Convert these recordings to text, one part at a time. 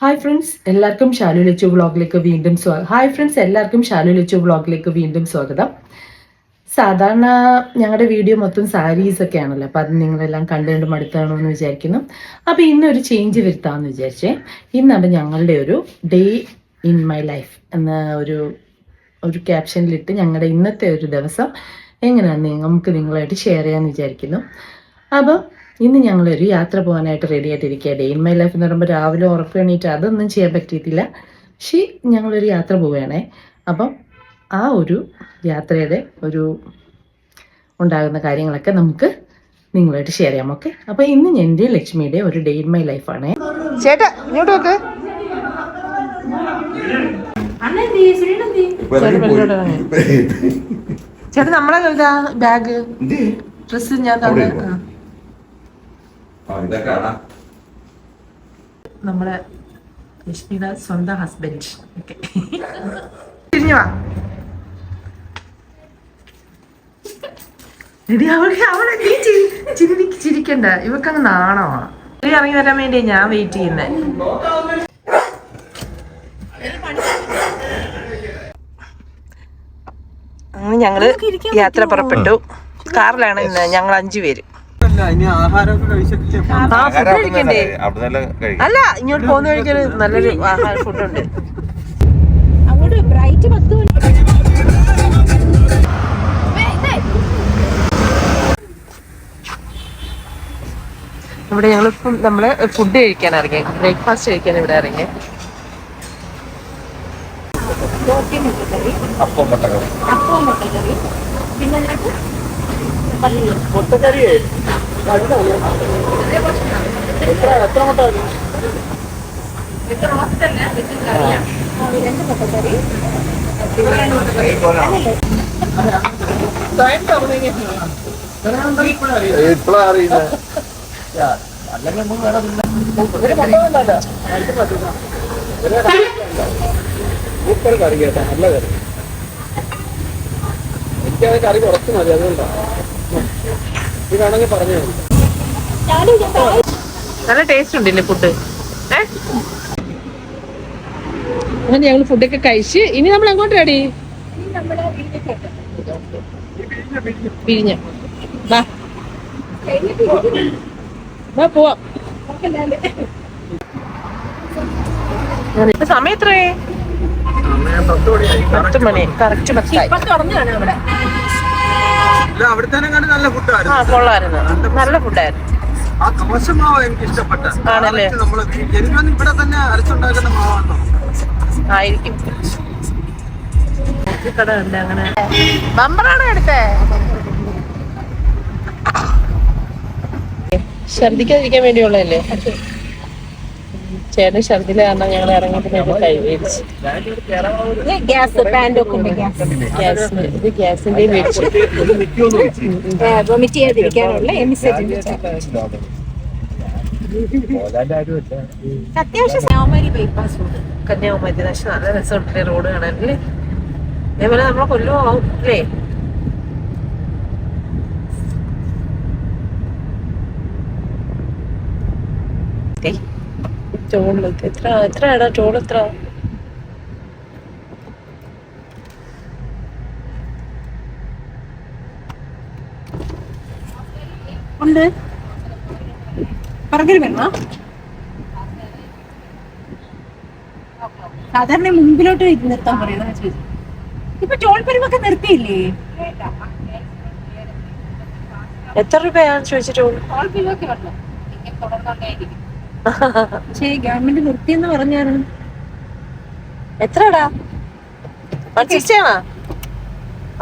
Hi friends, എല്ലാവർക്കും ഷാലു ലച്ചു വ്ളോഗിലേക്ക് വീണ്ടും സ്വാഗതം. സാധാരണ ഞങ്ങളുടെ വീഡിയോ മൊത്തം സാരീസ് ഒക്കെ ആണല്ലോ, അപ്പം അത് നിങ്ങളെല്ലാം കണ്ടുകൊണ്ട് മടുത്താണോ എന്ന് വിചാരിക്കുന്നു. അപ്പോൾ ഇന്നൊരു ചേഞ്ച് വരുത്താമെന്ന് വിചാരിച്ചേ. ഇന്നാണ് ഞങ്ങളുടെ ഒരു ഡേ ഇൻ മൈ ലൈഫ് എന്ന ഒരു ക്യാപ്ഷനിലിട്ട് ഞങ്ങളുടെ ഇന്നത്തെ ഒരു ദിവസം എങ്ങനെയാണ് നമുക്ക് നിങ്ങളായിട്ട് ഷെയർ ചെയ്യാമെന്ന് വിചാരിക്കുന്നു. അപ്പം ഇന്ന് ഞങ്ങളൊരു യാത്ര പോകാനായിട്ട് റെഡി ആയിട്ടിരിക്കുക. ഡേ ഇൻ മൈ ലൈഫ് എന്ന് പറയുമ്പോൾ രാവിലെ ഉറക്കം എണീറ്റ് അതൊന്നും ചെയ്യാൻ പറ്റിയിട്ടില്ല. പക്ഷേ ഞങ്ങളൊരു യാത്ര പോവുകയാണേ. അപ്പം ആ ഒരു യാത്രയുടെ ഉണ്ടാകുന്ന കാര്യങ്ങളൊക്കെ നമുക്ക് നിങ്ങളായിട്ട് ഷെയർ ചെയ്യാം. ഓക്കെ, അപ്പോൾ ഇന്ന് എൻ്റെ ലക്ഷ്മിയുടെ ഒരു ഡേ ഇൻ മൈ ലൈഫാണേ. ചേട്ടാ ഇങ്ങോട്ട് നോക്ക്. ചേട്ടാ നമ്മളെ ബാഗ് ഡ്രസ്സ് ഞാൻ തന്നെ നമ്മളെ ലക്ഷ്മിയുടെ സ്വന്തം ഹസ്ബൻഡ്. ഓക്കെ, തിരിഞ്ഞു വാ. ചിരിക്കണ്ട, ഇവക്കങ്ങ് നാണമാ. ഇറങ്ങി വരാൻ വേണ്ടി ഞാൻ വെയിറ്റ് ചെയ്യുന്നേ. അങ്ങനെ ഞങ്ങള് യാത്ര പുറപ്പെട്ടു. കാറിലാണ് ഇന്ന് ഞങ്ങൾ 5 പേര്. അല്ല, ഇങ്ങോട്ട് പോകുന്ന കഴിക്കാൻ നല്ലൊരു ആഹാര ഫുഡുണ്ട്. ഇവിടെ ഞങ്ങളിപ്പം നമ്മള് ഫുഡ് കഴിക്കാൻ ഇറങ്ങി, ബ്രേക്ക്ഫാസ്റ്റ് കഴിക്കാൻ ഇവിടെ ഇറങ്ങി. എനിക്കത് കറി കുറച്ച് മതി, അതുകൊണ്ടാണ് ഇതാണെങ്കിൽ പറഞ്ഞു. നല്ല ടേസ്റ്റ് ഉണ്ടല്ലേ ഫുഡ്. അങ്ങനെ ഞങ്ങൾ ഫുഡൊക്കെ കഴിച്ച് ഇനി നമ്മൾ അങ്ങോട്ട് റെഡി പിരിഞ്ഞ പോവാം. സമയം എത്രയേ? 10 മണി കറക്റ്റ്. കൊള്ളായിരുന്നു, നല്ല ഫുഡായിരുന്നു. ആണല്ലേ, ആയിരിക്കും. കട ഉണ്ട് അങ്ങനെ. ബമ്പറാണോ എടുത്തേ? ഛർദിക്കാതിരിക്കാൻ വേണ്ടിയുള്ളതല്ലേ? ചേട്ടൻ ഛർദില കാരണം ഞങ്ങൾ ഇറങ്ങിയിട്ട് കൈവേടിച്ചു. ഗ്യാസിന്റെ മേടിച്ചു. വൊമിറ്റ് ചെയ്യാതിരിക്കാനുള്ള അത്യാവശ്യം കന്യാകുമാരി നല്ല രസമുണ്ടല്ലേ റോഡ് കാണാനല്ലേ? അതേപോലെ നമ്മളെ കൊല്ലുമാവും അല്ലേ? ടോള് എത്രയാടാ? ടോൾ എത്ര? ഉണ്ട് പറകൽ വേണോ? സാധാരണ മുമ്പിലോട്ട് നിർത്താൻ പറയുന്നത് ചോദിച്ചു. ഇപ്പൊ ടോൾ പിരിവൊക്കെ നിർത്തിയില്ലേ? എത്ര രൂപയാണ് ചോദിച്ചിട്ട്? ടോൾ പിരിവൊക്കെ വന്നു, പക്ഷേ ഗവൺമെന്റ് നിർത്തിയെന്ന് പറഞ്ഞായിരുന്നു. എത്രടാ? 160 ആണോ?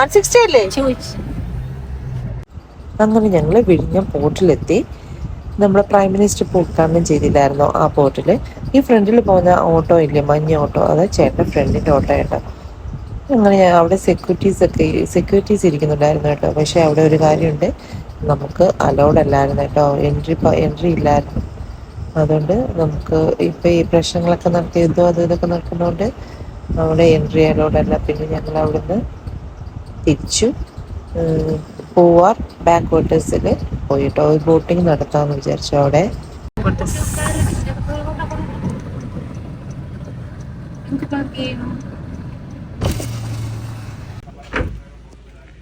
160 അല്ലേ ചോദിച്ചു. അങ്ങനെ ഞങ്ങള് വിഴിഞ്ഞം പോർട്ടിലെത്തി. നമ്മുടെ പ്രൈം മിനിസ്റ്റർ ഇപ്പോൾ ഉദ്ഘാടനം ചെയ്തില്ലായിരുന്നോ ആ പോർട്ടിൽ. ഈ ഫ്രണ്ടിൽ പോകുന്ന ഓട്ടോ ഇല്ലേ, മഞ്ഞ ഓട്ടോ, അത് ചേട്ടൻ്റെ ഫ്രണ്ടിൻ്റെ ഓട്ടോ കേട്ടോ. അങ്ങനെ അവിടെ സെക്യൂരിറ്റീസ് ഇരിക്കുന്നുണ്ടായിരുന്നു കേട്ടോ. പക്ഷേ അവിടെ ഒരു കാര്യമുണ്ട്, നമുക്ക് അലൗഡ് അല്ലായിരുന്നു കേട്ടോ, എൻട്രി ഇല്ലായിരുന്നു. അതുകൊണ്ട് നമുക്ക് ഇപ്പം ഈ പ്രശ്നങ്ങളൊക്കെ നടത്തി യുദ്ധം ഇതൊക്കെ നടക്കുന്നതുകൊണ്ട് അവിടെ എൻട്രി അലൗഡ് അല്ല. പിന്നെ ഞങ്ങൾ അവിടുന്ന് തിരിച്ചു പൂവാർ ബാക്ക് വാട്ടേഴ്സിൽ പോയിട്ടോ ബോട്ടിങ് നടത്താമെന്ന് വിചാരിച്ചു. അവിടെ നമുക്ക് പാർക്ക് ചെയ്യണം.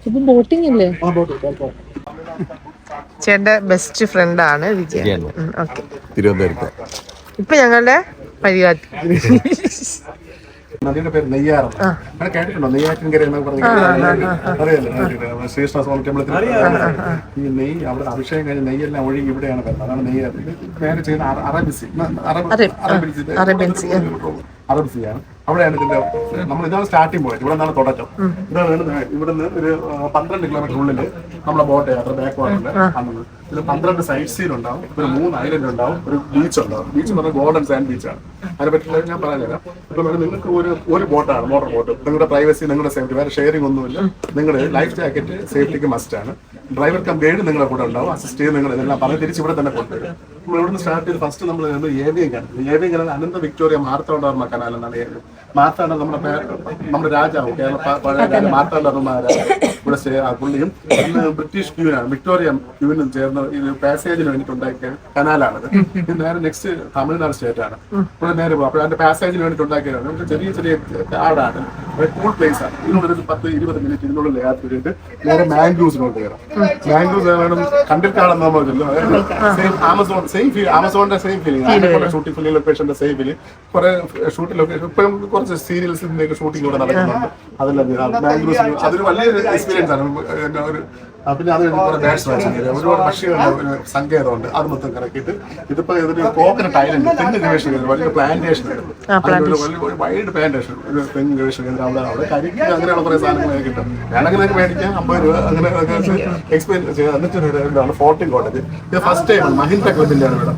ഇപ്പൊ ബോട്ടിംഗ് അല്ലേ? ചേട്ടന്റെ ബെസ്റ്റ് ഫ്രണ്ട് ആണ് വിജയൻ. ഓക്കെ, തിരുവനന്തപുരത്ത്. ഇപ്പൊ ഞങ്ങളുടെ പരിപാടി നദിയുടെ പേര് നെയ്യാറ്. കേട്ടിട്ടുണ്ടോ? നെയ്യാറ്റിൻകര എന്നൊക്കെ പറഞ്ഞ അറിയാലോ, ശ്രീകൃഷ്ണസ്വാമി ടെമ്പിളത്തിൽ ഈ നെയ്യ് അവിടെ അഭിഷേകം കഴിഞ്ഞ നെയ്യെല്ലാം ഒഴുകി ഇവിടെയാണ് വരുന്നത്. അതാണ് നെയ്യാറ്. നേരെ ചെയ്യുന്ന അറബിസിയാണ്. അവിടെയാണ് ഇതിന്റെ നമ്മൾ ഇതാണ് സ്റ്റാർട്ടിംഗ് പോയിന്റ്. ഇവിടെ നിന്നാണ് തുടക്കം. ഇതാണ് ഇവിടുന്ന് ഒരു 12 കിലോമീറ്റർ ഉള്ളിൽ നമ്മളെ ബോട്ട് യാത്ര ബാക്ക് വാട്ടറിൽ കാണുന്നത്. ഇത് 12 സൈറ്റ് സീൻ ഉണ്ടാവും, ഒരു 3 ഐലൻഡ് ഉണ്ടാവും, ഒരു ബീച്ച് ഉണ്ടാവും. ബീച്ച് എന്ന് പറഞ്ഞാൽ ഗോൾഡൻ സാൻഡ് ബീച്ചാണ്. അതിനെ പറ്റിയുള്ള ഞാൻ പറഞ്ഞുതരാം. ഇപ്പൊ നിങ്ങൾക്ക് ഒരു ബോട്ടാണ്, മോട്ടോർ ബോട്ട്. നിങ്ങളുടെ പ്രൈവസി, നിങ്ങളുടെ സേഫ്റ്റി, വേറെ ഷെയറിംഗ് ഒന്നുമില്ല. നിങ്ങളുടെ ലൈഫ് ജാക്കറ്റ് സേഫ്റ്റിക്ക് മസ്റ്റ് ആണ്. ഡ്രൈവർ കം ഗൈഡ് നിങ്ങളുടെ കൂടെ ഉണ്ടാവും, അസിസ്റ്റ് ചെയ്ത് നിങ്ങൾ ഇതെല്ലാം പറഞ്ഞ് തിരിച്ച് ഇവിടെ തന്നെ കൊണ്ടുവരും. നമ്മൾ ഇവിടുന്ന് സ്റ്റാർട്ട് ചെയ്ത് ഫസ്റ്റ് നമ്മൾ ഏവിയം കണ്ടത്. ഏവിയം കനാൽ അനന്ത വിക്ടോറിയ മാർത്താണ്ഡവർമ്മ കനാൽ എന്നാണ് ഏവിയം. മാർത്താണ്ഡ നമ്മുടെ രാജാവ്, കേരള മാർത്താണ്ഡവർമ്മ ഇവിടെ പുള്ളിയും അന്ന് ബ്രിട്ടീഷ് ക്യൂനാണ്, വിക്ടോറിയ ക്യൂനും ചേർന്ന് ഇത് പാസേജിന് വേണ്ടിയിട്ട് ഉണ്ടാക്കിയ കനാലാണിത്. ഇത് നേരെ നെക്സ്റ്റ് തമിഴ്നാട് സ്റ്റേറ്റ് ആണ്. ഇവിടെ നേരെ പോകും. അപ്പോൾ അതിന്റെ പാസേജിന് വേണ്ടിയിട്ട് ഉണ്ടാക്കിയതാണ്. നമുക്ക് ചെറിയ ചെറിയ കാടാണ്, കൂൾ പ്ലേസ് ആണ്. ഇതിനുള്ളിൽ ഒരു 10-20 മിനിറ്റ് ഇതിനുള്ളിൽ യാത്ര ചെയ്തിട്ട് നേരെ മാംഗ്രൂവ്സിലോട്ട് കയറാം. മാംഗ്രൂവ്സ് വേണം കണ്ടിൽ കാണാൻ നമ്മളല്ലോ. സെയിം ഫീൽ, ആമസോണിന്റെ സെയിം ഫീലിംഗ്, ഷൂട്ടിംഗ് ഫിലിം ലൊക്കേഷന്റെ സെയിം ഫീലിംഗ്. കുറെ ഷൂട്ടിംഗ് ലൊക്കേഷൻ ഇപ്പം കുറച്ച് സീരിയൽസിന്റെ ഒക്കെ ഷൂട്ടിംഗ് ഇവിടെ നടക്കുന്നുണ്ട്. അതെല്ലാം മാംഗ്രൂവ്സ് അതൊരു വലിയൊരു എക്സ്പീരിയൻസ് ആണ്. പിന്നെ അത് കുറെ ബേഡ്സ് വായിച്ചു, ഒരുപാട് പക്ഷികളുടെ ഒരു സങ്കേതമുണ്ട്. അത് മൊത്തം കറക്കിയിട്ട് ഇതിപ്പോ ഇതൊരു കോക്കനട്ട് ഐലൻഡ്, തെങ്ങ് ഗവേഷണ കേന്ദ്രം, വലിയ പ്ലാന്റേഷൻ ഉണ്ട്. വലിയ വൈഡ് പ്ലാന്റേഷൻ, ഒരു തെങ്ങ് ഗവേഷണ കേന്ദ്രം. അവിടെ കരിക്ക് അങ്ങനെയുള്ള കുറെ സാധനങ്ങൾ കിട്ടും. വേണമെങ്കിൽ മേടിക്കാം, 50 രൂപ അങ്ങനെ എക്സ്പീരിയൻസ് ചെയ്യാം. എന്നിട്ട് ഫോർട്ടിംഗ് കോട്ടേജ്. ഇത് ഫസ്റ്റ് ടൈമാണ്, മഹിന്ദ്ര ക്ലബിന്റെ ആണ് ഇവിടെ.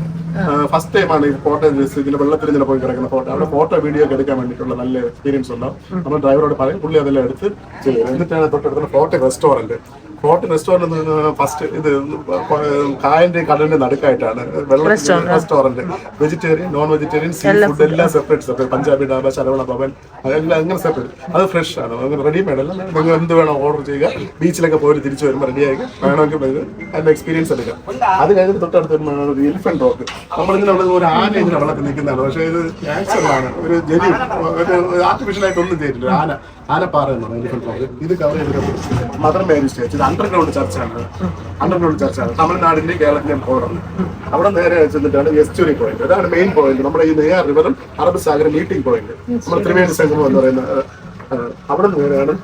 ഫസ്റ്റ് ടൈമാണ് ഈ കോട്ടേജ് ഇതിന്റെ വെള്ളത്തിൽ ഇങ്ങനെ പോയി കിടക്കുന്ന ഫോട്ടോ. അവിടെ ഫോട്ടോ വീഡിയോ ഒക്കെ എടുക്കാൻ വേണ്ടിയിട്ടുള്ള നല്ല എക്സ്പീരിയൻസ് ഉണ്ടാവും. നമ്മൾ ഡ്രൈവറോട് പറയും, പുള്ളി അതെല്ലാം എടുത്ത് ചെയ്യും. എന്നിട്ടാണ് തൊട്ടടുത്തുള്ള fort restaurant. Fort restaurant first ഇത് കായലിന്റെ കടലിന്റെ നടുക്കായിട്ടാണ് restaurant. Vegetarian, non vegetarian, sea food എല്ലാം സെപ്പറേറ്റ്. പഞ്ചാബി ഡാബ, ശരവണ ഭവൻ, അതെല്ലാം അങ്ങനെ സെപ്പറേറ്റ്. അത് ഫ്രഷ് ആണ്, റെഡിമെയ്ഡ് അല്ല. നിങ്ങൾ എന്ത് വേണം ഓർഡർ ചെയ്യുക. ബീച്ചിലൊക്കെ പോയി തിരിച്ചു വരുമ്പോൾ റെഡി ആയിരിക്കും. വേണമെങ്കിൽ അതിന്റെ എക്സ്പീരിയൻസ് എടുക്കാം. അത് കഴിഞ്ഞിട്ട് തൊട്ടടുത്ത് ഒരു എലിഫന്റ് റോക്ക്. നമ്മളിങ്ങനെ ഒരു ആന ഇങ്ങനെ വെള്ളത്തിൽ നിൽക്കുന്നതാണ്. പക്ഷേ ഇത് നാച്ചുറൽ ആണ്, ഒരു ജെന്യൂൻ, ഒരു ആർട്ടിഫിഷ്യൽ ആയിട്ട് ഒന്നും ചെയ്തിട്ടില്ല. ആനപ്പാറ എന്നാണ് എലിഫന്റ് റോക്ക്. ഇത് കവർ ചെയ്തിട്ട് മദർ മേരി സ്റ്റേജ്. ഇത് അണ്ടർഗ്രൗണ്ട് ചർച്ചാണ്. തമിഴ്നാടിന്റെ കേരളത്തിന്റെയും ബോർഡർ. അവിടെ നേരെ ചെന്നിട്ടാണ് എസ്റ്റുറി പോയിന്റ്. അതാണ് മെയിൻ പോയിന്റ്. നമ്മുടെ ഈ നെയ്യാർ റിവറും അറബ് സാഗറും മീറ്റിംഗ് പോയിന്റ്. നമ്മുടെ ത്രിവേണി സംഗമം എന്ന് പറയുന്ന അവിടെ നേരെയാണ്.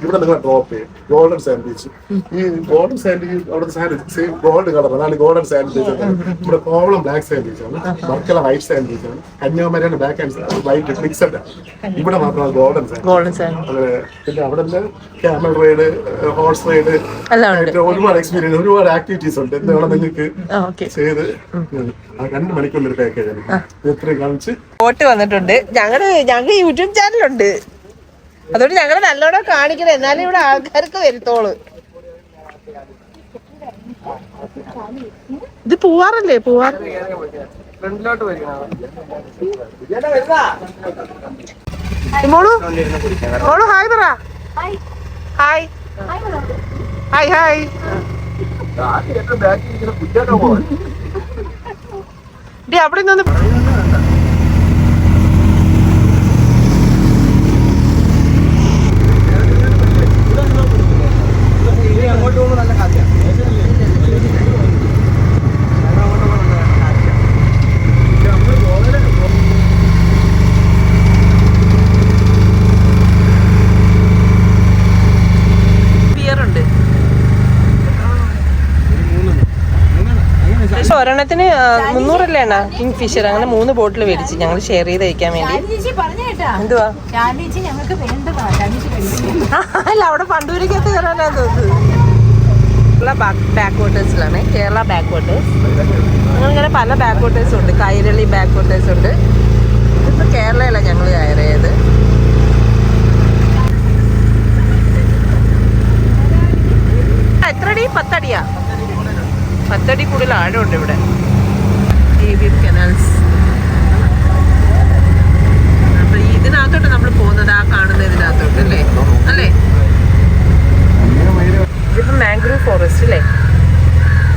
ഇവിടെ നിങ്ങൾ ഡ്രോപ്പ് ചെയ്യും. Golden sand beach. ഈ ഗോൾഡൻ സാൻഡ് അവിടെ സാൻഡ് സെയിം ഗോൾഡ് കളർ. അതാണ് ഗോൾഡൻ സാൻഡ് ബീച്ച്. ഇവിടെ കോവളം ബ്ലാക്ക് സാൻഡ് ബീച്ചാണ്. വർക്കല വൈറ്റ് സാൻഡ് ബീച്ചാണ്. കന്യാകുമാരിയാണ് ബ്ലാക്ക് ആൻഡ് വൈറ്റ് മിക്സഡ്. ഇവിടെ മാത്രമാണ് ഗോൾഡൻ സാൻഡ്. അങ്ങനെ പിന്നെ അവിടെ ക്യാമൽ റൈഡ്, ഹോഴ്സ് റൈഡ്, ഒരുപാട് എക്സ്പീരിയൻസ്, ഒരുപാട് ആക്ടിവിറ്റീസ് ഉണ്ട്. എന്ത് വേണം നിങ്ങൾക്ക് ചെയ്ത് 2 മണിക്കൂറിൽ ഒരു പാക്കേജ് ആണ്. എത്രയും കാണിച്ച് ബോട്ട് വന്നിട്ടുണ്ട്. ഞങ്ങളുടെ യൂട്യൂബ് ചാനലുണ്ട്, അതുകൊണ്ട് ഞങ്ങൾ നല്ലോണം കാണിക്കണം. എന്നാലും ഇവിടെ ആൾക്കാർക്ക് വരുത്തോളൂ. ഇത് പൂവാറല്ലേ? പൂവാറ് മോളു ഹായ് പറ. Hi hi hi. അവിടെ നിന്ന് ഒരെണ്ണത്തിന് 300 അല്ലേ അണ്ണാ? Kingfisher. അങ്ങനെ 3 ബോട്ടിൽ മേടിച്ച് ഞങ്ങൾ ഷെയർ ചെയ്ത് കഴിക്കാൻ വേണ്ടി. എന്തുവാ അല്ല, അവിടെ പണ്ടൂരിക്കകത്ത് കയറാനാ തോന്നുന്നത്. ബാക്ക് വാട്ടേഴ്സിലാണ്, കേരള ബാക്ക് വാട്ടേഴ്സ്. അങ്ങനെ പല ബാക്ക് വാട്ടേഴ്സും ഉണ്ട്. കൈരളി ബാക്ക് വാട്ടേഴ്സ് ഉണ്ട്. ഇപ്പൊ കേരളയിലാണ് ഞങ്ങൾ കയറിയത്. എത്രടി? 10 അടിയാ? 10 അടി കൂടുതൽ ആഴമുണ്ട് ഇവിടെ. കനാൽസ്. അപ്പൊ ഇതിനകത്തോട്ട് നമ്മൾ പോകുന്നത് ആ കാണുന്ന ഇതിനകത്തോട്ട് അല്ലേ? അല്ലേ? ഇതിപ്പോ മാംഗ്രൂവ് ഫോറസ്റ്റ് അല്ലേ?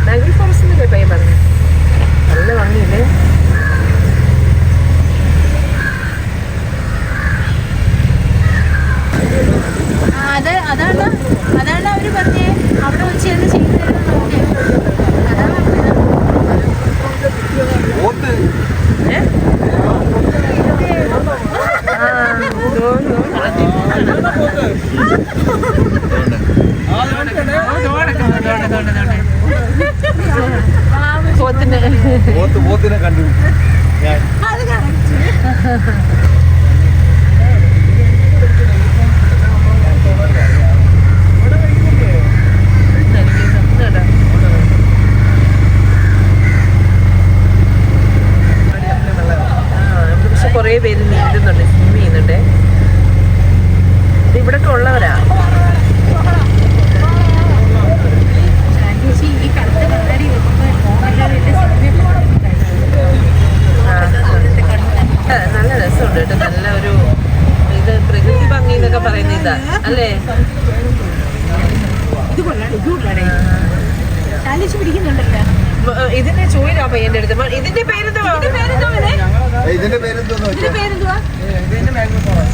മാംഗ്രൂവ് ഫോറസ്റ്റ് എന്നല്ലേ പയ്യൻ പറഞ്ഞു. നല്ല ഭംഗിയില്ലേ? പക്ഷെ കുറേ പേര് നീന്തുന്നുണ്ട്, സ്വിം ചെയ്യുന്നുണ്ട്. ഇവിടൊക്കെ ഉള്ളവരാ. നല്ല രസമുണ്ട് കേട്ടോ. നല്ല ഒരു ഇത് പ്രകൃതി ഭംഗി എന്നൊക്കെ പറയുന്ന ഇതാ അല്ലേ? ഇതിന്റെ ചോദിച്ചാ പയ്യന്റെ അടുത്ത്. ഇതിന്റെ പേരെന്തുവാ?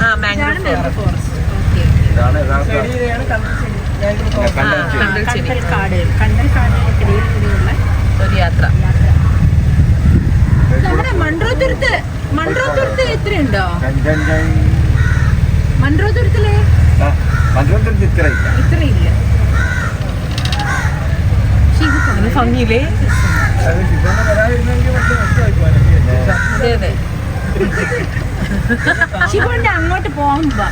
ആ, മാംഗ്രൂവ് ഫോറസ്റ്റ്. ഒരു യാത്ര. നമ്മുടെ മൺട്രോത്തുരുത്ത് എത്രയുണ്ടോ? മൺട്രോത്തുരുത്തില് ഇത്രയില്ല. ഭംഗിയില്ലേ? അതെ അതെ. ശിവന്റെ അങ്ങോട്ട് പോകുമ്പോ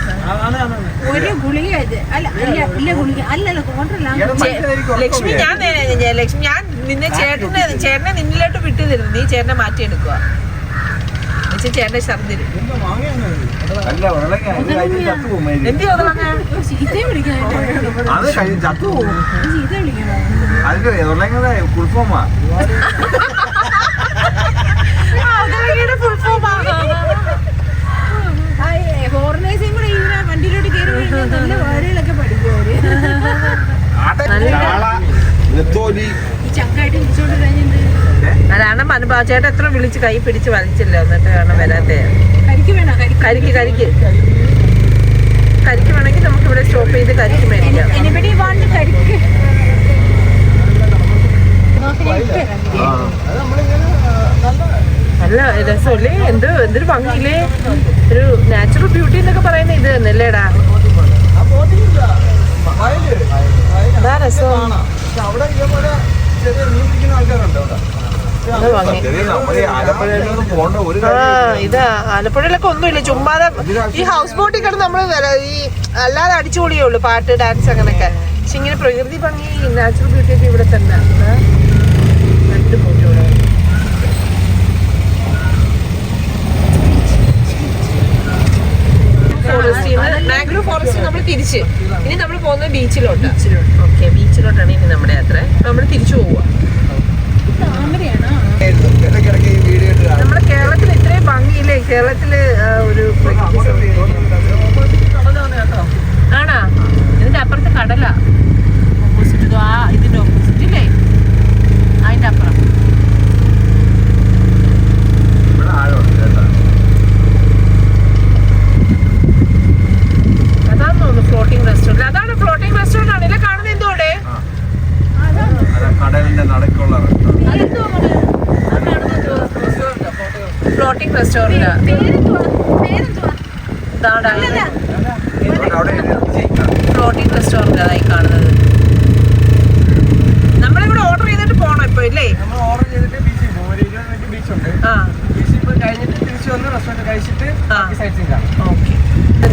ഒരു ഗുളിക ലക്ഷ്മി ഞാൻ നിന്നെ ചേട്ടനെ നിന്നിലോട്ട് വിട്ടു തരുന്നു. നീ ചേട്ടനെ മാറ്റിയെടുക്കുക. ചേട്ടന്റെ ഛർദിൽ എന്ത് ഫുൾ ഫോമാ. ഫോറിനേഴ്സും കൂടെ ഈ വണ്ടിയിലോട്ട് കയറി നല്ല വേർഡുകളൊക്കെ പഠിക്കും ചങ്കായിട്ട് വിളിച്ചോണ്ട് കഴിഞ്ഞിട്ട്. അതാണ് ചേട്ടൻ എത്ര വിളിച്ച് കൈ പിടിച്ച് വലിച്ചല്ലോ. എന്നിട്ട് കാരണം വരാത്തെ. കരിക്ക് വേണം. കരിക്ക് വേണമെങ്കിൽ നമുക്ക് ഇവിടെ സ്റ്റോപ്പ് ചെയ്ത് കരിക്ക് മേടിക്കാം. എനിബഡി വാണ്ട് കരിക്ക്? നല്ല രസമല്ലേ? എന്തൊരു ഭംഗിയില്ലേ? ഒരു നാച്ചുറൽ ബ്യൂട്ടി എന്നൊക്കെ പറയുന്ന ഇത് തന്നെല്ലേടാ? എന്താ രസം. ഇതാ ആലപ്പുഴയിലൊക്കെ ഒന്നുമില്ല, ചുമ്മാതെ ഈ ഹൗസ് ബോട്ടിൽ കിടന്ന് നമ്മള് ഈ അല്ലാതെ അടിച്ചുപൊളിയുള്ളൂ, പാട്ട് ഡാൻസ് അങ്ങനെയൊക്കെ. പക്ഷെ ഇങ്ങനെ പ്രകൃതി ഭംഗി നാച്ചുറൽ ബ്യൂട്ടി ഒക്കെ ഇവിടെ തന്നെ. രണ്ട് ബോട്ടുകൾ. മാംഗ്രൂവ് ഫോറസ്റ്റ് നമ്മൾ തിരിച്ച് ഇനി നമ്മൾ പോകുന്നത് ബീച്ചിലോട്ട്. ഓക്കെ, ബീച്ചിലോട്ടാണ് ഇനി നമ്മുടെ യാത്ര. നമ്മൾ തിരിച്ചു പോവുക. നമ്മുടെ കേരളത്തിൽ ഇത്രയും ഭംഗിയില്ലേ? കേരളത്തില് ഒരു ആണാ? ഇതിന്റെ അപ്പുറത്ത് കടലാ. ഓപ്പോസിറ്റ് ഇതിന്റെ ഓപ്പോസിറ്റ് ഇല്ലേ? അതിന്റെ അപ്പുറം അതാന്ന് തോന്നുന്നു ഫ്ലോട്ടിംഗ് റെസ്റ്റോറന്റ്. അതാണ് ഫ്ലോട്ടിംഗ് റെസ്റ്റോറന്റ് ആണല്ലേ കാണുന്നത്? എന്തോടെ ഫ്ലോട്ടിംഗ് റെസ്റ്റോറന്റ്. ഫ്ലോട്ടിംഗ് റെസ്റ്റോറന്റ് അതായി കാണുന്നത്. നമ്മളിവിടെ ഓർഡർ ചെയ്തിട്ട് പോണം ഇപ്പൊ ഇല്ലേ?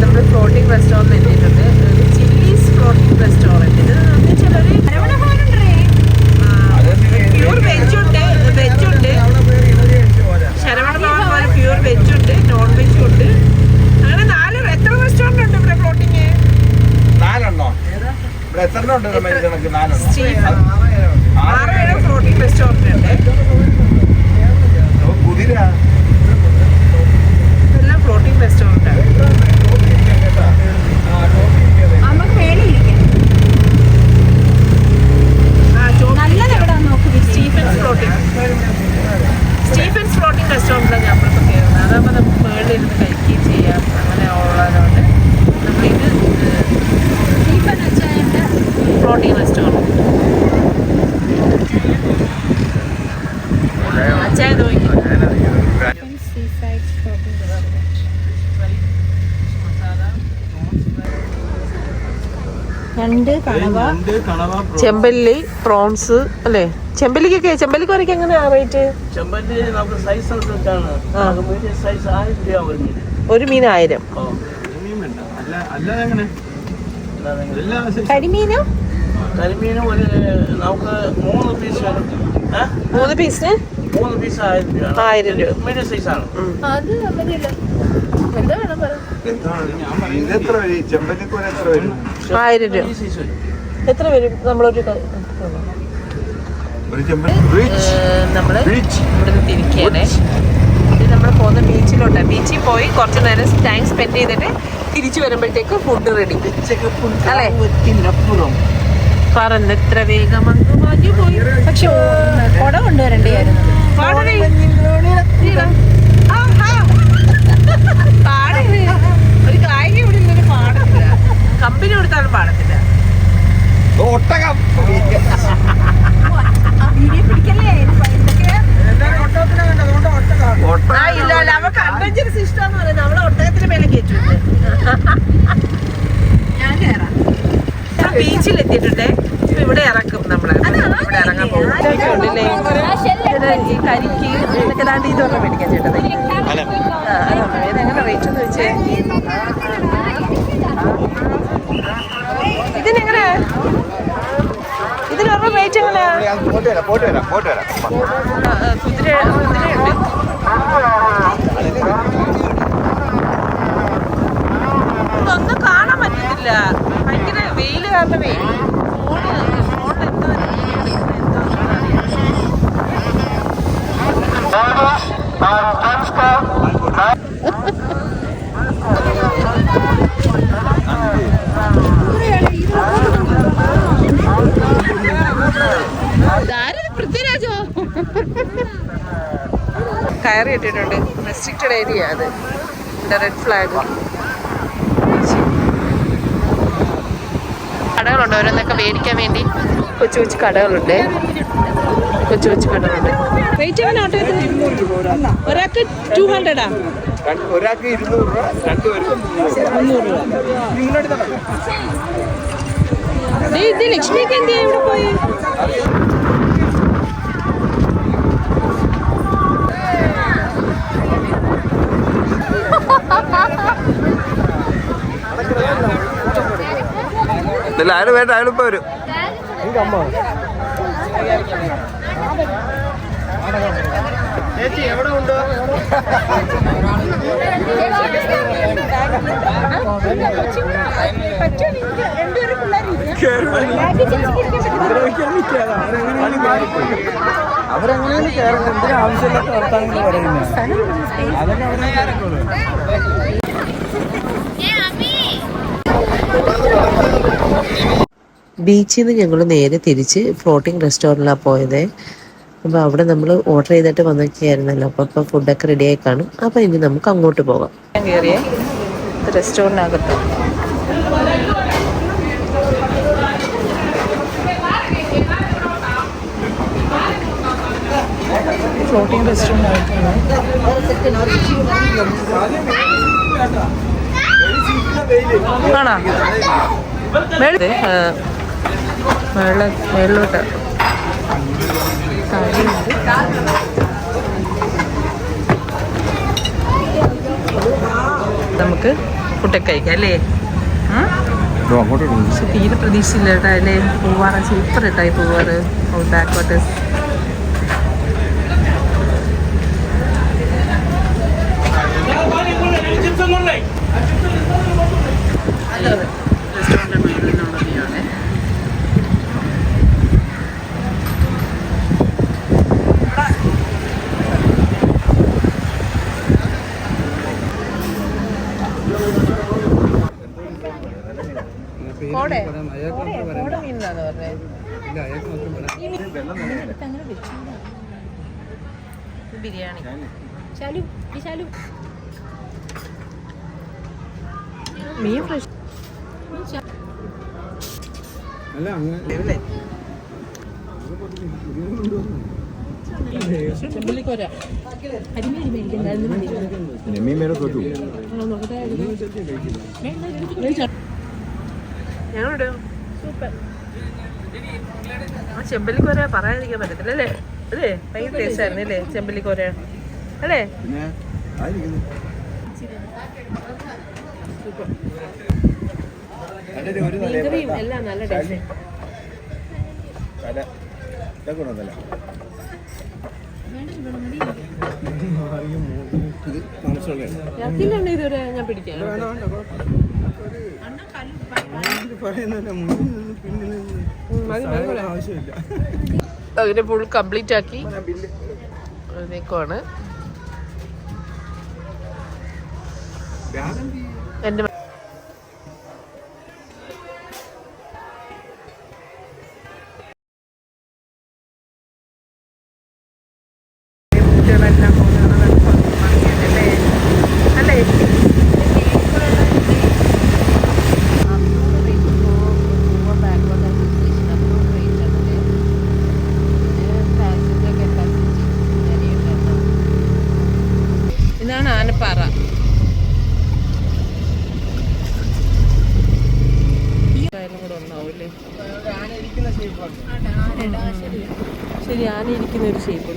നമ്മള് ഫ്ലോട്ടിംഗ് റെസ്റ്റോറന്റ് എത്തിയിട്ടുണ്ട്. Chillies floating restaurant. ഇത് പ്യൂർ വെജുണ്ട്, ശരവണ ഭവൻ പോലെ പ്യൂർ വെജുണ്ട്, നോൺ വെജും ഉണ്ട്. അങ്ങനെ എത്ര റെസ്റ്റോറന്റ് ഉണ്ട് ഇവിടെ ഫ്ലോട്ടിങ്? 6-7 ഫ്ലോട്ടിംഗ് റെസ്റ്റോറന്റ് ഉണ്ട്. ഇതെല്ലാം ഫ്ലോട്ടിംഗ് റെസ്റ്റോറന്റ് ആണ്. സ്റ്റീഫൻസ് ഫ്ലോട്ടിംഗ് റെസ്റ്റോറൻറ്റിലാണ് നമ്മളിപ്പോൾ കയറുന്നത്. അതാകുമ്പോൾ നമുക്ക് മുകളിലിരുന്ന് കഴിക്കുകയും ചെയ്യാം. അങ്ങനെ ഉള്ളതുകൊണ്ട് നമ്മളിത് ഫ്ലോട്ടിംഗ് റെസ്റ്റോറൻറ്റ്. അച്ചായ നോക്കി ചെമ്പല്ലി, പ്രോൺസ് അല്ലേ? ചെമ്പല്ലിക്ക് വരയ്ക്ക് എങ്ങനെയാ റേറ്റ്? ചെമ്പല്ലി നമുക്ക് സൈസ് അനുസരിച്ചാണ്. മീഡിയം സൈസ് 1000 രൂപ ഒരു മീൻ. ഒരു മീൻ 1000. കരിമീനോ? കരിമീനും ഒരു നമുക്ക് 3 പീസ് വരും. 3 പീസിന് 3 പീസ് 1000 രൂപ. മീഡിയം സൈസ് ആണ്. എന്താ വേണം പറ. 1000 രൂപ. എത്ര വരും? നമ്മളൊരു നമ്മള് ഇവിടുന്ന് തിരിക്കുകയാണേ. ഇത് നമ്മൾ പോകുന്ന ബീച്ചിലോട്ടാണ്. ബീച്ചിൽ പോയി കുറച്ച് നേരം ടൈം സ്പെൻഡ് ചെയ്തിട്ട് തിരിച്ചു വരുമ്പോഴത്തേക്ക് ഫുഡ് റെഡി അല്ലേ? പറന്ന് എത്ര വേഗം പോയി. പക്ഷെ കുട കൊണ്ടുവരണ്ടായിരുന്നു. ഒരു കായിക ഇവിടെ ഇന്നൊരു പാടത്തില്ല. കമ്പനി കൊടുത്താലും പാടത്തില്ല. ഇല്ല അവർക്ക് അഡ്വഞ്ചറസ് ഇഷ്ടമെന്ന് പറയുന്നത്. അവളെ ഒട്ടകത്തിന് മേലെ കയറ്റിട്ടുണ്ട്. ഞാൻ കയറാം. ബീച്ചിൽ എത്തിയിട്ടുണ്ട്. ഇപ്പൊ ഇവിടെ ഇറക്കും നമ്മളെ. ഇവിടെ ഇറങ്ങാൻ പോകും. ഈ കരിക്ക് എന്നൊക്കെ ദാണ്ട് ഇതൊന്നും മേടിക്കാൻ ചേട്ടത്. ഇതെങ്ങനെ റേറ്റ് എന്ന് വെച്ചേ? ഇതിനെങ്ങനെ? ഇതിനൊരു റേറ്റ് എങ്ങനെയാ? കുതിരയുണ്ട്. ഇതൊന്നും കാണാൻ പറ്റുന്നില്ല. ഭയങ്കര വെയില് കാരണമേ. ഫോണിൽ എന്തോ പൃഥ്വിരാജോ കയറി ഇട്ടിട്ടുണ്ട്. റെസ്ട്രിക്റ്റഡ് ഏരിയ അത്. Red flag. കടകളുണ്ട് ഓരോന്നൊക്കെ മേടിക്കാൻ വേണ്ടി. കൊച്ചു കൊച്ചു കടകളുണ്ട്. റേറ്റ് എങ്ങനെ ഓട്ടോത്തിന്? ഒരാൾക്ക് 200 ഒരാൾക്ക് 200 രൂപ, 2 പേർക്ക് 300 രൂപ. ഇത് ലക്ഷ്മിക്ക് എന്ത് ചെയ്യാ ഇവിടെ പോയി? അയാൾ വേണ്ട, അയാളിപ്പോ വരും. ചേച്ചി എവിടെ ഉണ്ടോ? അവരെങ്ങനെയാണ് കയറുന്നത്? എന്തിനാ ആവശ്യമില്ലാത്ത വർത്താനങ്ങൾ പറയുന്നത്? അതൊക്കെ അവരെ ബീച്ചിൽ നിന്ന് ഞങ്ങൾ നേരെ തിരിച്ച് ഫ്ലോട്ടിംഗ് റെസ്റ്റോറൻറ്റിലാണ് പോയത്. അപ്പോൾ അവിടെ നമ്മൾ ഓർഡർ ചെയ്തിട്ട് വന്നൊക്കെയായിരുന്നല്ലോ. അപ്പോൾ ഫുഡൊക്കെ റെഡിയായി കാണും. അപ്പോൾ ഇനി നമുക്ക് അങ്ങോട്ട് പോകാം. കയറിയേ റെസ്റ്റോറൻറ്റിനകത്ത്. ഫ്ലോട്ടിംഗ് റെസ്റ്റോറൻറ്റ് ആണോ? മേളിലോട്ട് നമുക്ക് ഫുഡൊക്കെ കഴിക്കാം അല്ലേ? പക്ഷെ തീരെ പ്രതീക്ഷയില്ല കേട്ടോ. അല്ലേ പൂവാറ് സൂപ്പർ ഇട്ടായി പൂവാറ് ബാക്ക് വാട്ടേഴ്സ്. റെസ്റ്റോറൻറ്റ് മേളിൽ നിന്നുള്ള വ്യൂ ആണ്. ബിരിയാണി മീൻ ഫ്രഷ് ഞങ്ങളുടെ സൂപ്പർ ആ ചെമ്പല്ലിക്കോര പറയാതിരിക്കാൻ പറ്റത്തില്ല അല്ലേ? അല്ലേ ഭയങ്കര ടേസ്റ്റ് ആയിരുന്നു അല്ലേ ചെമ്പല്ലിക്കോര അല്ലേ? പിന്നെ ആയിരിക്കുന്നു ഒരു മീൻകറിയും എല്ലാം നല്ല ടേസ്റ്റ്. തല ഇതൊക്കെ ഉണ്ടോ തല ഇത് മനസ്സിലുള്ള യാക്കിലുണ്ട് ഇതുവരെ ഞാൻ പിടിക്കാം. പറയുന്നില്ല മുന്നിൽ നിന്ന് പിന്നിൽ നിന്ന് ആവശ്യമില്ല. അതിനെ ഫുൾ കംപ്ലീറ്റ് ആക്കി നീക്കുവാണ് എൻ്റെ കുട്ടികളെല്ലാം പോകുന്നതല്ലേ അല്ലേ? ഇതാണ് ആനപ്പാറ. കൂടെ ഉണ്ടാവൂല്ലേ? ശരി ആന ഇരിക്കുന്ന ഒരു ഷേപ്പ്.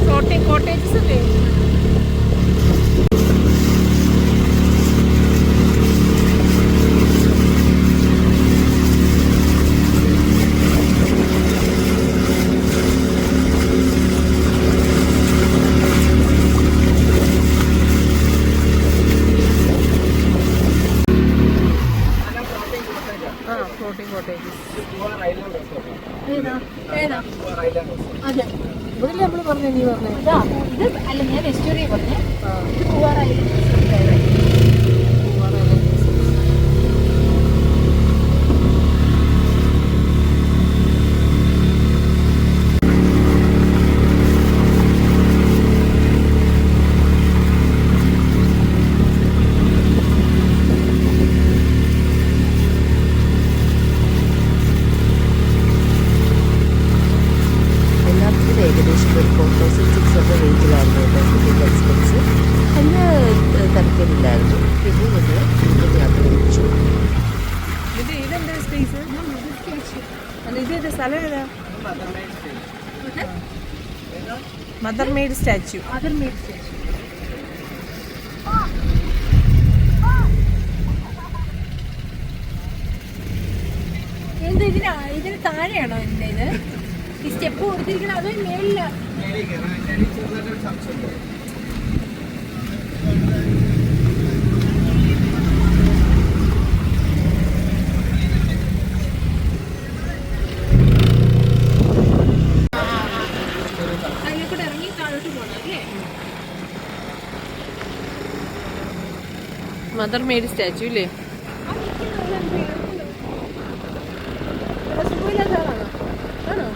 ഫ്ലോട്ടിംഗ് കോട്ടേജസ് അല്ലേ? ഫ്ലോട്ടിംഗ് കോട്ടേജസ് ഇവിടെ നമ്മൾ പറഞ്ഞു. നീ പറഞ്ഞു അല്ല ഞാൻ എസ്റ്റോറിയ പറഞ്ഞു. എല്ലാത്തിനും ഏകദേശം ഒരു 4600 റേഞ്ചിലായിരുന്നു ടിക്കറ്റ് എക്സ്പെൻസ്. വലിയ തിരക്കില്ലായിരുന്നു. പിന്നെ ഞങ്ങൾ യാത്ര തിരിച്ചു. ഇത് ഇതെന്താ സ്പേസ്? അല്ല ഇത് സ്ഥലം ഏതാ? Mother made statue. ഇതിന് താഴെയാണോ ഇതിന്റെ ഇത് ഈ സ്റ്റെപ്പ് കൊടുത്തിരിക്കുന്നത്? അത് മേളില അതിലേക്കൂടെ ഇറങ്ങി താഴോട്ട് പോകണം അല്ലേ? മദർ മെയ്ഡ് സ്റ്റാച്യു ഇല്ലേ? ആണോ?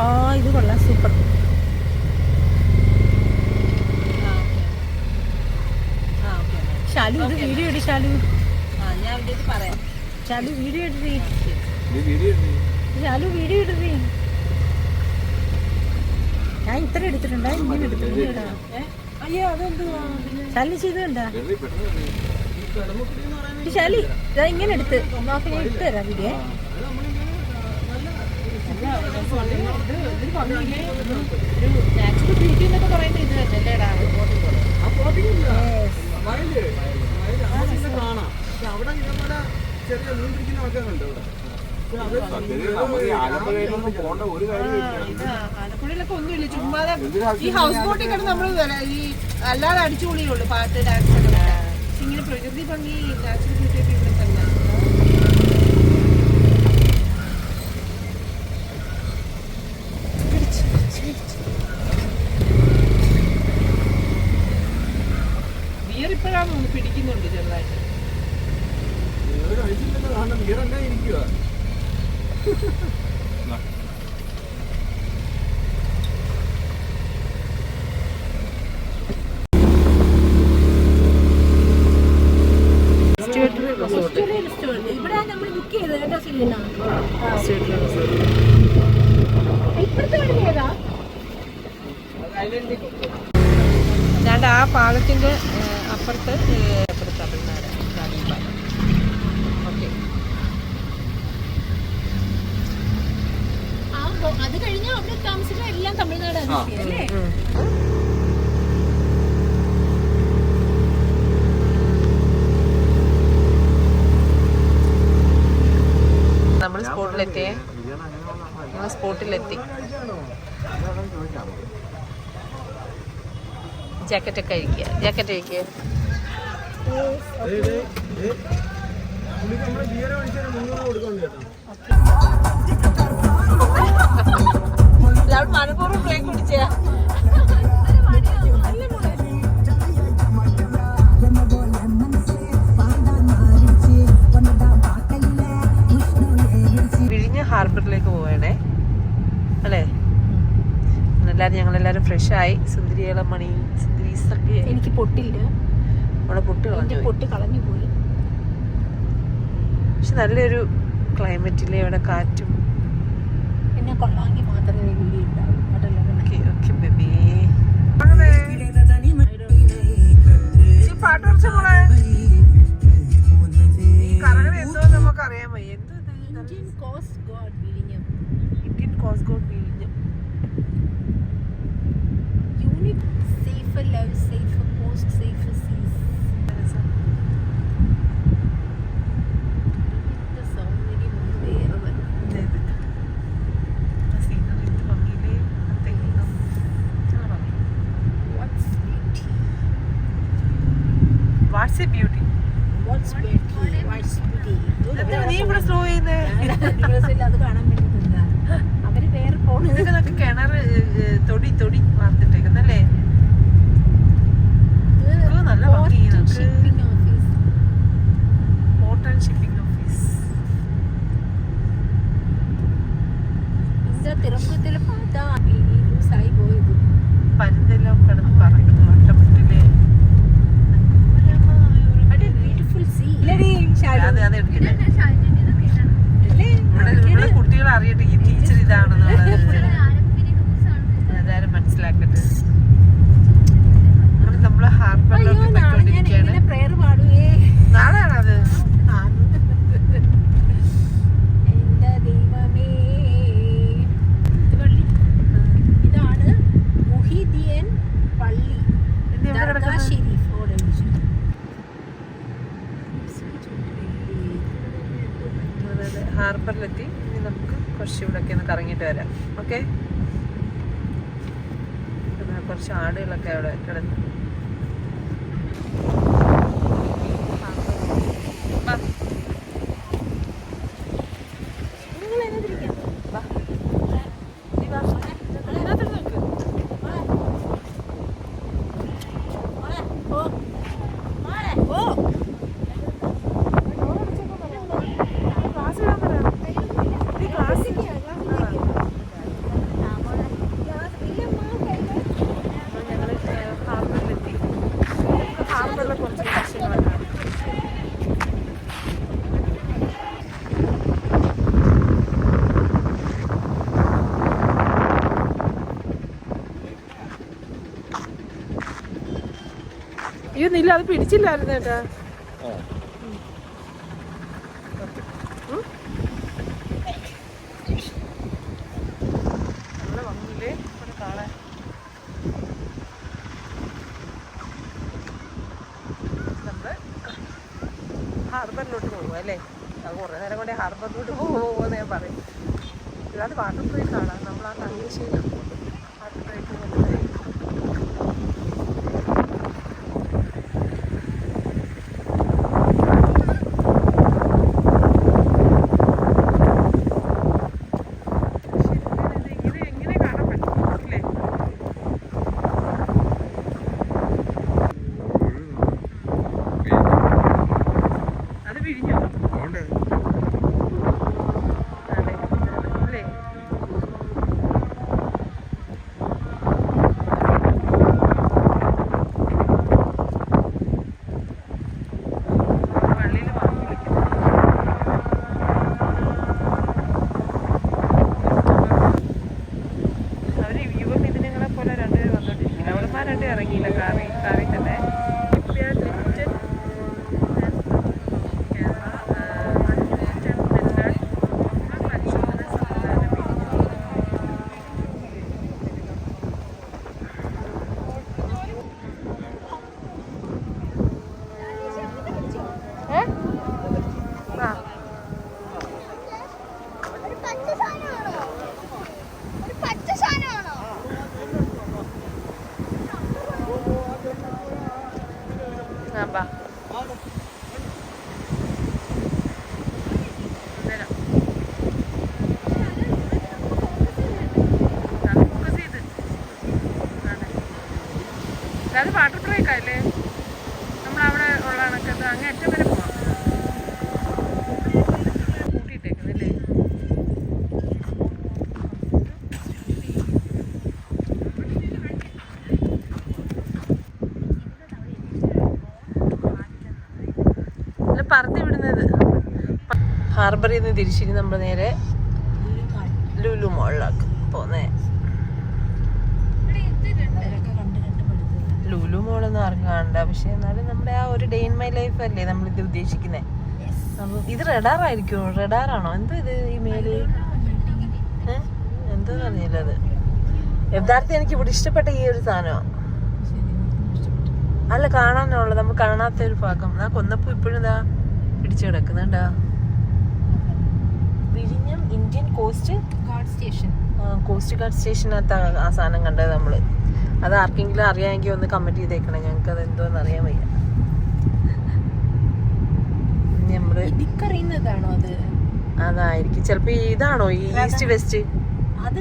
ആ ഇത് കൊള്ളാം, സൂപ്പർ. ഷാലു ഇത് വീഡിയോ ഇടി. ഷാലു ഞാൻ ഇതിട്ട് പറയാം. ഷാലു വീഡിയോ ഇടി. വീഡിയോ ഷാലു വീഡിയോ ഇടി. ഞാൻ ഇത്ര എടുത്തിട്ടുണ്ടാ, ഇങ്ങനെ എടുത്തിട്ടുണ്ട്. അയ്യോ അതെന്തുവാ ഷാലി ചെയ്തുണ്ടാ? ഷാലി ഇതാ ഇങ്ങനെ എടുത്ത് നോക്കി ഞാൻ ഇട്ട് തരാം വീഡിയോ. നാച്ചുറൽ ബ്യൂട്ടി എന്നൊക്കെ പറയുന്നത് ഇത് തന്നെല്ലേടാ? ചെറിയ മീൻ പിടിക്കുന്ന ആൾക്കാരുണ്ട് ആലപ്പുഴയിലൊക്കെ ഒന്നുമില്ല, ചുമ്മാതെ ഈ ഹൗസ് ബോട്ടിൽ കിടന്ന് നമ്മള് ഈ അല്ലാതെ അടിച്ചുപൊളിയുള്ളൂ, പാട്ട് ഡാൻസ് ഒക്കെ. ഇങ്ങനെ പ്രകൃതി ഭംഗി നാച്ചുറൽ ബ്യൂട്ടി ഒക്കെ ഇവിടെ തന്നെ. ബിയർ ഇപ്പോഴാണ് പിടിക്കുന്നുണ്ട് ചെറുതായിട്ട്. ഗിയറെല്ലാം ഇരിക്കുക. ഇവിടെ നമ്മൾ ബുക്ക് ചെയ്തത് കേട്ടോ സിലിന. ഞാൻ ആ പാലത്തിന്റെ അപ്പുറത്ത് തമിഴ്നാട് ഓക്കെ. അത് കഴിഞ്ഞാൽ അവിടെ താമസിക്കുന്ന എല്ലാം തമിഴ്നാടാണ് അല്ലേ? നമ്മൾ സ്പോട്ടിലെത്തിയേ. നമ്മൾ സ്പോട്ടിലെത്തി. ജാക്കറ്റൊക്കെ അഴിക്കുക. ജാക്കറ്റ് അഴിക്കുക. മനപ്പൂർവ്വം ബ്രേക്ക് പിടിച്ച വിഴിഞ്ഞ ഹാർബറിലേക്ക് പോവേണേ അല്ലേ? ഞങ്ങളെല്ലാരും ഫ്രഷായി. സുന്ദരികളെ മണി സുന്ദരീസൊക്കെ. എനിക്ക് പൊട്ടില്ല, അവിടെ പൊട്ടി കളഞ്ഞു പോയി. പക്ഷെ നല്ലൊരു ക്ലൈമറ്റിലെ ഇവിടെ കാറ്റും പിന്നെ കൊള്ളാമെങ്കിൽ മാത്രമേ വീഡിയോ ഉണ്ടാവും. Okay baby. പാട്ട് കുറച്ച മോളെ കറങ്ങണ എന്തോ നമുക്ക് അറിയാൻ വയ്യ. ഇന്ത്യൻ കോസ്റ്റ് ഗാർഡ് വിഴിഞ്ഞം. ഇന്ത്യൻ കോസ്റ്റ് ഗാർഡ് വിഴിഞ്ഞം. Unit safer love safer post safer സീസ്. സൗന്ദര്യം വേറെ What's a beauty? What's beauty? What's beauty? നീ ഇവിടെ സ്ലോ ചെയ്യുന്നേ? അത് കാണാൻ വേണ്ടി അവര് വേറെ പോണ ഇതൊക്കെ കിണർ തൊടി തൊടി വാർത്തിട്ടേക്കുന്നല്ലേ? നല്ല ഭംഗി. Shipping office. Port and shipping office. ഇതിന്റെ തിരുപ്പത്തിൽ പാത്താ ലൂസായി പോയത്. പരുന്തെല്ലാം കിടന്ന് പറയുന്നു വട്ടമുട്ടിലെ. കുട്ടികൾ അറിയട്ടെ ഈ ടീച്ചർ ഇതാണെന്നുള്ളത്. അതാരും മനസ്സിലാക്കട്ടെ. നമ്മള് ഹാർബറിലോട്ട് പോയിക്കൊണ്ടിരിക്കുകയാണ്. നാളെയാണത്. എന്റെ ദൈവമേ. ഇതാണ് മുഹിദ്ദീൻ പള്ളി. ഹാർബറിലെത്തി. ഇനി നമുക്ക് കുറച്ച് ഇവിടെയൊക്കെ ഒന്ന് കറങ്ങിയിട്ട് വരാം. ഓക്കെ. കുറച്ച് ആടുകളൊക്കെ അവിടെ കിടന്നു. ഇല്ല, അത് പിടിച്ചില്ലായിരുന്നു കേട്ടാ. നമ്മളെ വന്നില്ലേ ഇവിടെ കാണാൻ. നമ്മള് ഹാർബറിലോട്ട് പോകും അല്ലേ? അത് കുറേ നേരം കൊണ്ട് ഹാർബറിലോട്ട് പോകുമെന്ന് ഞാൻ പറയും. അത് വാട്ടർ ബ്രേക്ക് കാണാം. നമ്മൾ ആ തങ്കശ്ശേരി വാട്ടർ ബ്രേക്ക് പോകുന്നത്. ഇനിയില്ല കാറി തന്നെ അത് വാട്ടർ ബ്രേക്ക് അല്ലേ നമ്മളവിടെ ഉള്ള കണക്കത്ത് അങ്ങ് ഏറ്റവും വരെ പോവാം കൂട്ടിയിട്ടേക്കുന്നില്ലേ അല്ല പറത്തി വിടുന്നത് ഹാർബറിൽ നിന്ന് തിരിച്ചിട്ട് നമ്മൾ നേരെ ലുലു മോളിലേക്ക് പോന്നേ ലുലു മോളൊന്നും ഇറങ്ങാണ്ട പക്ഷെ എന്നാലും നമ്മുടെ ആ ഒരു ഡേ ഇൻ മൈ ലൈഫ് അല്ലേ നമ്മളിത് ഉദ്ദേശിക്കുന്നത്. അപ്പം ഇത് റെഡാറായിരിക്കും. റെഡാറാണോ എന്തോ ഇത് ഈ മേല് എന്തോ അറിയില്ല. അത് യഥാർത്ഥം എനിക്ക് ഇവിടെ ഇഷ്ടപ്പെട്ട ഈ ഒരു സാധനമാണ്. അല്ല കാണാനുള്ള നമ്മൾ കാണാത്ത ഒരു ഭാഗം. ആ കൊന്നപ്പൂ ഇപ്പോഴും ഇതാ പിടിച്ചു കിടക്കുന്നുണ്ടാ. വിഴിഞ്ഞം ഇന്ത്യൻ കോസ്റ്റ് ഗാർഡ് സ്റ്റേഷനകത്ത് ആ സാധനം കണ്ടത് നമ്മള്. അത് ആർക്കെങ്കിലും അറിയാമെങ്കിൽ ഒന്ന് കമന്റ് ചെയ്തേക്കണം. ഞങ്ങൾക്ക് അത് എന്തോന്ന് അറിയാൻ വയ്യ. നമ്മള് അറിയുന്നതാണോ അത്? അതായിരിക്കും ചിലപ്പോ. ഇതാണോ ഈ ഈസ്റ്റ് വെസ്റ്റ്? അത്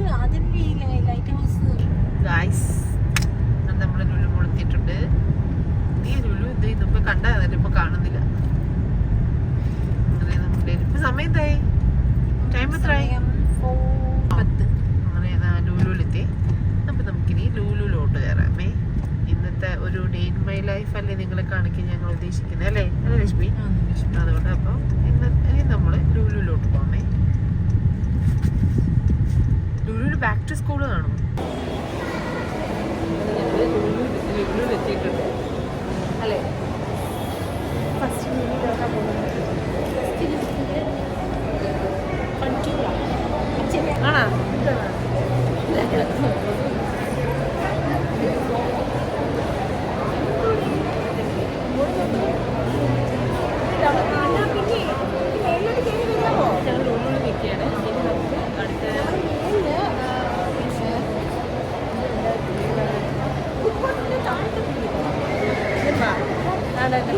ലൈറ്റ് ഹൗസ്. ഗായ്സ് നമ്മള് ലുലു മുളത്തിയിട്ടുണ്ട്. ഈ ലുലു ഇതിപ്പോ കണ്ടതല്ല, ഇപ്പൊ കാണുന്നില്ല. അങ്ങനെ നമ്മുടെ ഇപ്പൊ സമയം എന്തായി? ടൈം എത്രയായി? 10. അങ്ങനെ ലുലുലെത്തി. അപ്പൊ നമുക്കിനി ലുലുലോട്ട് കയറാമേ. ഇന്നത്തെ ഒരു ഡേ ഇൻ മൈ ലൈഫ് അല്ലേ നിങ്ങളെ കാണിക്കാൻ ഞങ്ങൾ ഉദ്ദേശിക്കുന്നത് അല്ലേ ലക്ഷ്മി? അതുകൊണ്ട് അപ്പൊ ഇനി നമ്മള് ലുലുലോട്ട് പോകാമേ. ലുലു ബാക്ക് ടു സ്കൂൾ കാണും. ലുലുലെത്തിയിട്ടുണ്ട് അല്ലേ? ഫസ്റ്റ് ലുലുലോട്ടാ പോകുന്നത്. ആണോ?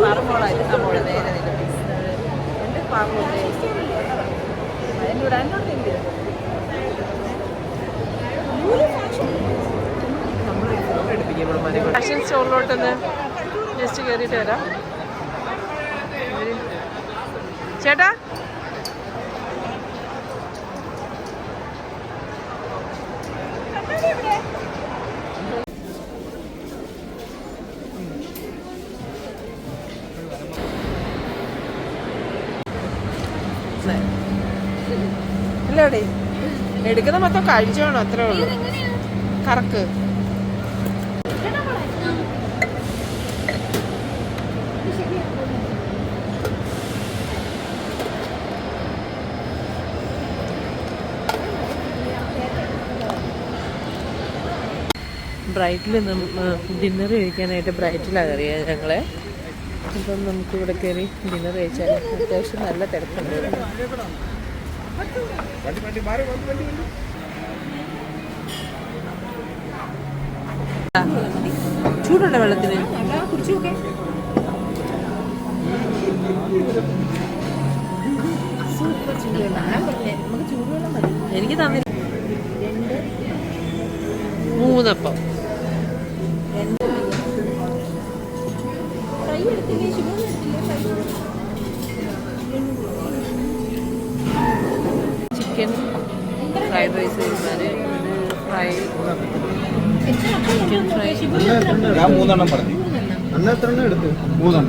പറമ്പോളായിട്ട് മോള് നേരെ എൻ്റെ പാമ്പോളെ എന്നോട് എന്നോട്ടില്ല. ഫാഷൻ സ്റ്റോറിലോട്ടൊന്ന് ജസ്റ്റ് കയറിയിട്ട് വരാം. ചേട്ടാ ഇല്ലടേ എടുക്കുന്ന മൊത്തം കഴിച്ചോണോ? അത്രേ ഉള്ളൂ. കറക്ക്. ബ്രൈറ്റിൽ ഡിന്നർ കഴിക്കാനായിട്ട് ബ്രൈറ്റിലാണ് കയറിയത് ഞങ്ങളെ. അപ്പം നമുക്ക് ഇവിടെ കയറി ഡിന്നർ കഴിച്ചാൽ അത്യാവശ്യം നല്ല തിരക്കുണ്ട് ഇവിടെ. ചൂടുള്ള വെള്ളത്തിന് എനിക്ക് തന്നില്ല. 3 അപ്പം ചിക്കൻ ഫ്രൈഡ് റൈസ് കഴിഞ്ഞാൽ ഫ്രൈ ചിക്കൻ ഫ്രൈ. ഞാൻ 3 പറഞ്ഞു. അന്ന് എത്ര എണ്ണം എടുത്ത്? 3.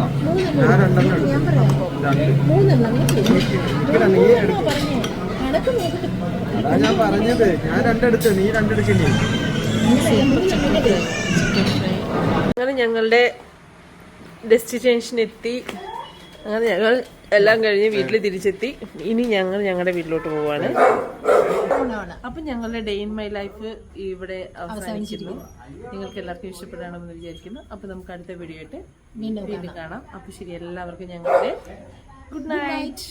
ഞാൻ 2 എടുത്തു. നീ എടുത്തു. അതാ ഞാൻ പറഞ്ഞത്. ഞാൻ 2 എടുത്തു, നീ 2 എടുക്കണ്ടേ? ചിക്കൻ ഫ്രൈ അങ്ങനെ ഞങ്ങളുടെ ഡെസ്റ്റിനേഷൻ എത്തി. അങ്ങനെ ഞങ്ങൾ എല്ലാം കഴിഞ്ഞ് വീട്ടിൽ തിരിച്ചെത്തി. ഇനി ഞങ്ങൾ ഞങ്ങളുടെ വീട്ടിലോട്ട് പോവാണ്. അപ്പൊ ഞങ്ങളുടെ ഡേ ഇൻ മൈ ലൈഫ് ഇവിടെ അവസാനിക്കുന്നു. നിങ്ങൾക്ക് എല്ലാവർക്കും ഇഷ്ടപ്പെടാണെന്ന് വിചാരിക്കുന്നു. അപ്പൊ നമുക്ക് അടുത്ത വീഡിയോ ആയിട്ട് വീണ്ടും കാണാം. അപ്പൊ ശരി, എല്ലാവർക്കും ഞങ്ങളുടെ ഗുഡ് നൈറ്റ്.